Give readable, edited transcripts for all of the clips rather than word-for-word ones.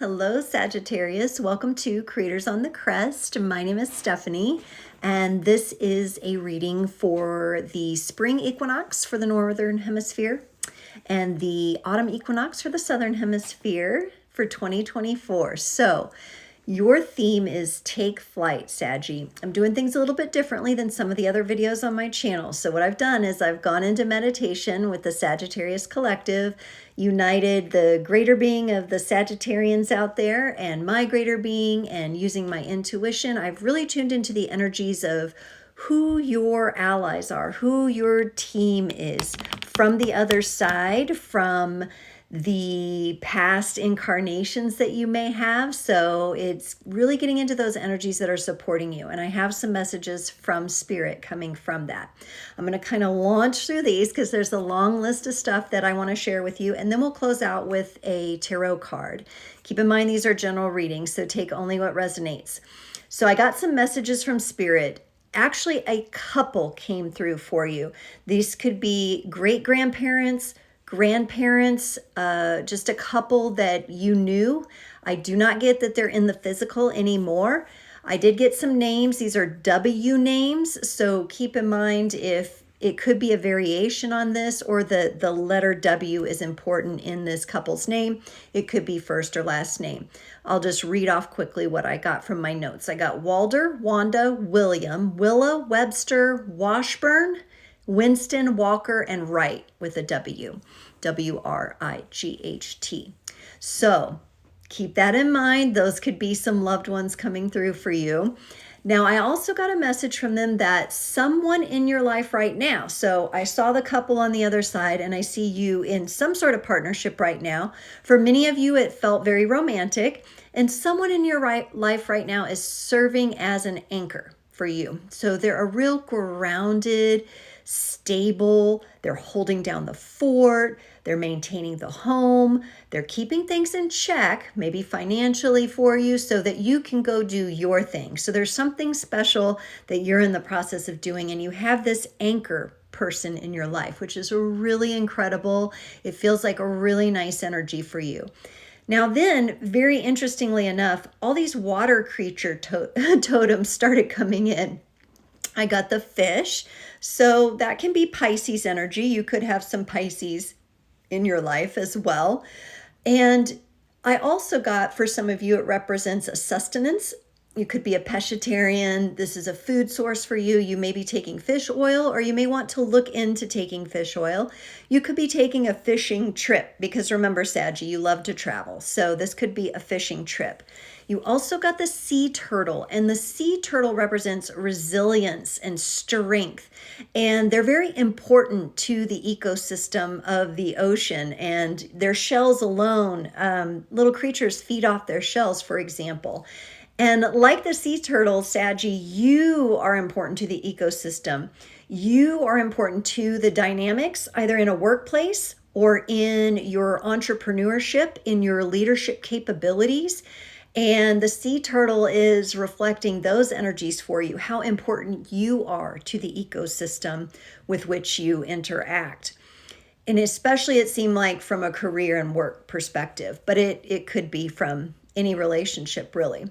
Hello, Sagittarius. Welcome to Creators on the Crest. My name is Stephanie, and this is a reading for the spring equinox for the Northern Hemisphere and the autumn equinox for the Southern Hemisphere for 2024. So, your theme is take flight, Saggy. I'm doing things a little bit differently than some of the other videos on my channel. So what I've done is I've gone into meditation with the Sagittarius Collective, united the greater being of the Sagittarians out there and my greater being, and using my intuition, I've really tuned into the energies of who your allies are, who your team is from the other side, from the past incarnations that you may have. So it's really getting into those energies that are supporting you. And I have some messages from Spirit coming from that. I'm going to kind of launch through these because there's a long list of stuff that I want to share with you. And then we'll close out with a tarot card. Keep in mind, these are general readings, so take only what resonates. So I got some messages from Spirit. Actually, a couple came through for you. These could be great-grandparents, grandparents, just a couple that you knew. I do not get that they're in the physical anymore. I did get some names. These are W names, so keep in mind if it could be a variation on this, or the letter W is important in this couple's name. It could be first or last name. I'll just read off quickly what I got from my notes. I got Walder, Wanda, William, Willa, Webster, Washburn, Winston, Walker, and Wright with a W, W-R-I-G-H-T. So keep that in mind. Those could be some loved ones coming through for you. Now, I also got a message from them that someone in your life right now, so I saw the couple on the other side, and I see you in some sort of partnership right now. For many of you, it felt very romantic, and someone in your life right now is serving as an anchor for you. So they're a real grounded, stable, they're holding down the fort, they're maintaining the home, they're keeping things in check, maybe financially for you, so that you can go do your thing. So there's something special that you're in the process of doing, and you have this anchor person in your life, which is really incredible. It feels like a really nice energy for you. Now then, very interestingly enough, all these water creature totems started coming in. I got the fish, so that can be Pisces energy. You could have some Pisces in your life as well. And I also got, for some of you, it represents a sustenance. You could be a pescatarian. This is a food source for you. You may be taking fish oil, or you may want to look into taking fish oil. You could be taking a fishing trip, because remember, Saggy, you love to travel. So this could be a fishing trip. You also got the sea turtle, and the sea turtle represents resilience and strength. And they're very important to the ecosystem of the ocean, and their shells alone, little creatures feed off their shells, for example. And like the sea turtle, Saggy, you are important to the ecosystem. You are important to the dynamics, either in a workplace or in your entrepreneurship, in your leadership capabilities. And the sea turtle is reflecting those energies for you, how important you are to the ecosystem with which you interact. And especially, it seemed like from a career and work perspective, but it could be from any relationship, really.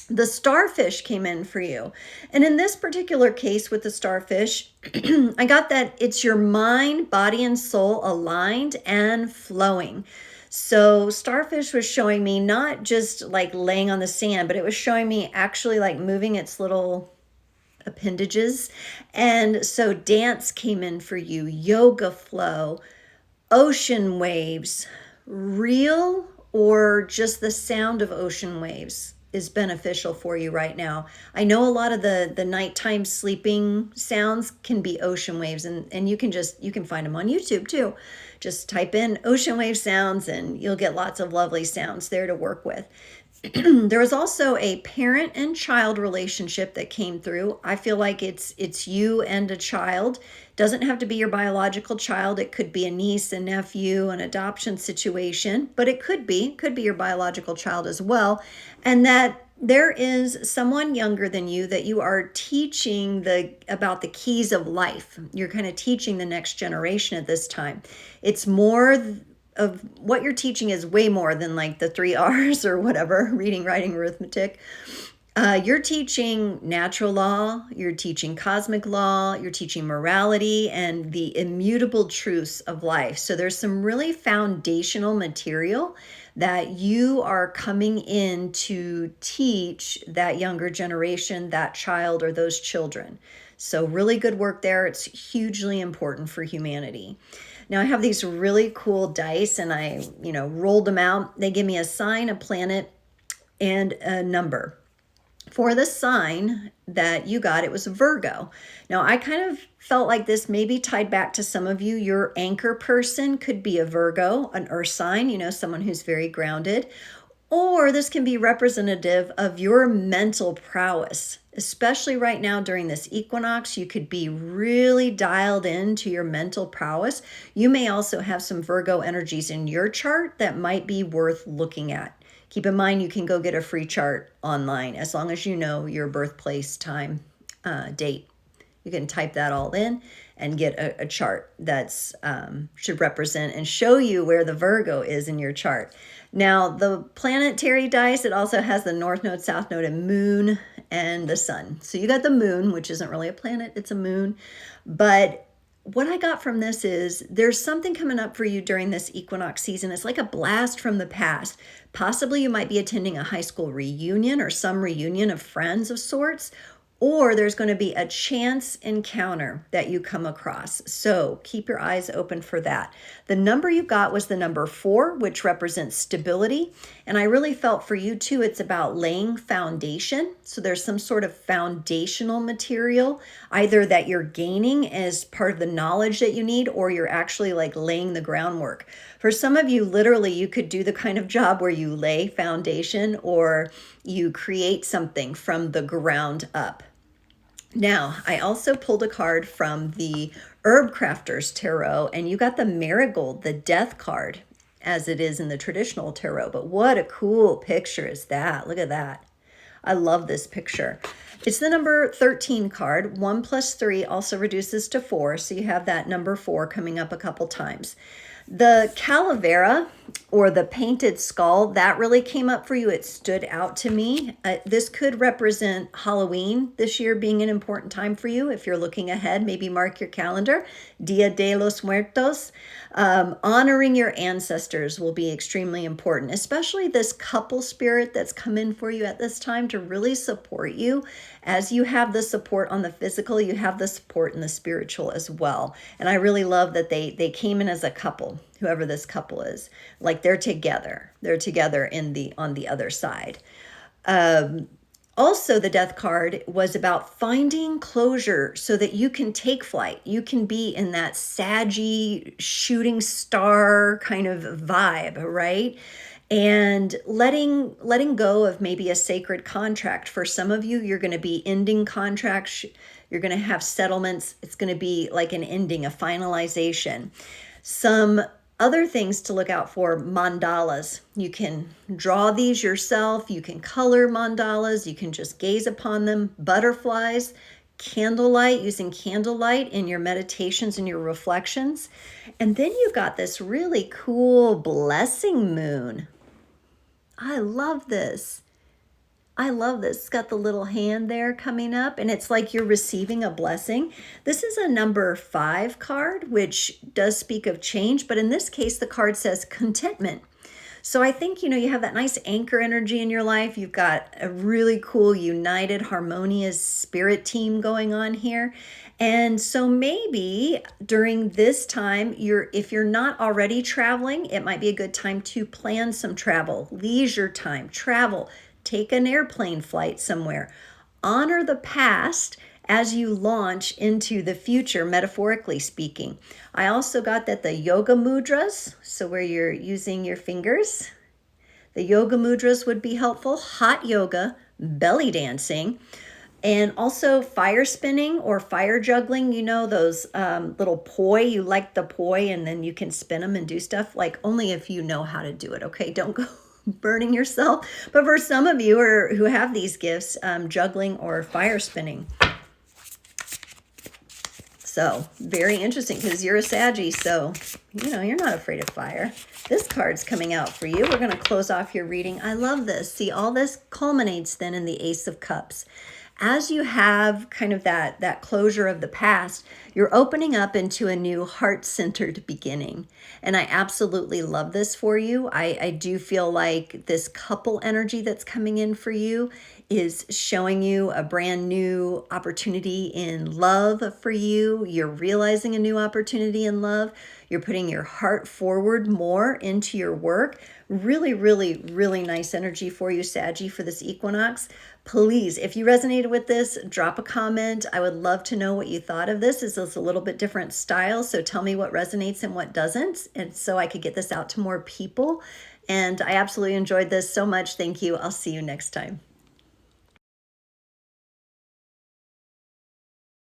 The starfish came in for you. And in this particular case with the starfish, I got that it's your mind, body, and soul aligned and flowing. So starfish was showing me not just like laying on the sand, but it was showing me actually like moving its little appendages. And so dance came in for you, yoga flow, ocean waves, real or just the sound of ocean waves is beneficial for you right now. I know a lot of the nighttime sleeping sounds can be ocean waves, and you can find them on YouTube too. Just type in ocean wave sounds and you'll get lots of lovely sounds there to work with. There was also a parent and child relationship that came through. I feel like it's you and a child. Doesn't have to be your biological child. It could be a niece, a nephew, an adoption situation, but it could be your biological child as well. And that there is someone younger than you that you are teaching about the keys of life. You're kind of teaching the next generation at this time. It's more of what you're teaching is way more than like the 3 R's or whatever, reading, writing, arithmetic. You're teaching natural law, you're teaching cosmic law, you're teaching morality and the immutable truths of life. So there's some really foundational material that you are coming in to teach that younger generation, that child, or those children. So really good work there. It's hugely important for humanity. Now I have these really cool dice and I, rolled them out. They give me a sign, a planet, and a number. For the sign that you got, it was Virgo. Now, I kind of felt like this maybe tied back to some of you. Your anchor person could be a Virgo, an earth sign, someone who's very grounded. Or this can be representative of your mental prowess, especially right now during this equinox. You could be really dialed into your mental prowess. You may also have some Virgo energies in your chart that might be worth looking at. Keep in mind, you can go get a free chart online as long as you know your birthplace, time, date. You can type that all in and get a chart that's should represent and show you where the Virgo is in your chart. Now, the planetary dice, it also has the North Node, South Node, and Moon, and the Sun. So you got the Moon, which isn't really a planet, it's a moon. But what I got from this is there's something coming up for you during this equinox season. It's like a blast from the past. Possibly you might be attending a high school reunion or some reunion of friends of sorts, or there's going to be a chance encounter that you come across. So keep your eyes open for that. The number you got was the number 4, which represents stability. And I really felt for you too, it's about laying foundation. So there's some sort of foundational material, either that you're gaining as part of the knowledge that you need, or you're actually like laying the groundwork. For some of you, literally, you could do the kind of job where you lay foundation or you create something from the ground up. Now, I also pulled a card from the Herbcrafter's tarot, and you got the Marigold, the death card, as it is in the traditional tarot. But what a cool picture is that. Look at that. I love this picture. It's the number 13 card. 1 plus 3 also reduces to 4, so you have that number 4 coming up a couple times. The Calavera, or the painted skull, that really came up for you. It stood out to me. This could represent Halloween this year being an important time for you. If you're looking ahead, maybe mark your calendar. Dia de los Muertos. Honoring your ancestors will be extremely important, especially this couple spirit that's come in for you at this time to really support you. As you have the support on the physical, you have the support in the spiritual as well. And I really love that they came in as a couple, whoever this couple is. Like they're together. They're together on the other side. Also, the death card was about finding closure so that you can take flight. You can be in that saggy shooting star kind of vibe, right? And letting go of maybe a sacred contract. For some of you, you're going to be ending contracts. You're going to have settlements. It's going to be like an ending, a finalization. Some other things to look out for: mandalas. You can draw these yourself. You can color mandalas. You can just gaze upon them. Butterflies, candlelight, using candlelight in your meditations and your reflections. And then you've got this really cool blessing moon. I love this. I love this. It's got the little hand there coming up, and it's like you're receiving a blessing. This is a number 5 card, which does speak of change, but in this case, the card says contentment. So I think, you have that nice anchor energy in your life. You've got a really cool, united, harmonious spirit team going on here. And so maybe during this time, if you're not already traveling, it might be a good time to plan some travel, leisure time, travel. Take an airplane flight somewhere. Honor the past as you launch into the future, metaphorically speaking. I also got that the yoga mudras, so where you're using your fingers, the yoga mudras would be helpful. Hot yoga, belly dancing, and also fire spinning or fire juggling. Those little poi, you light the poi and then you can spin them and do stuff, like only if you know how to do it, okay? Don't go burning yourself. But for some of you who have these gifts, juggling or fire spinning. So very interesting, because you're a Saggy, so you know you're not afraid of fire. This card's coming out for you. We're going to close off your reading. I love this. See, all this culminates then in the Ace of Cups. As you have kind of that closure of the past, you're opening up into a new heart-centered beginning. And I absolutely love this for you. I do feel like this couple energy that's coming in for you is showing you a brand new opportunity in love for you. You're realizing a new opportunity in love. You're putting your heart forward more into your work. Really, really, really nice energy for you, Saggy, for this equinox. Please, if you resonated with this, drop a comment. I would love to know what you thought of this. Is this a little bit different style? So tell me what resonates and what doesn't, and so I could get this out to more people. And I absolutely enjoyed this so much. Thank you. I'll see you next time.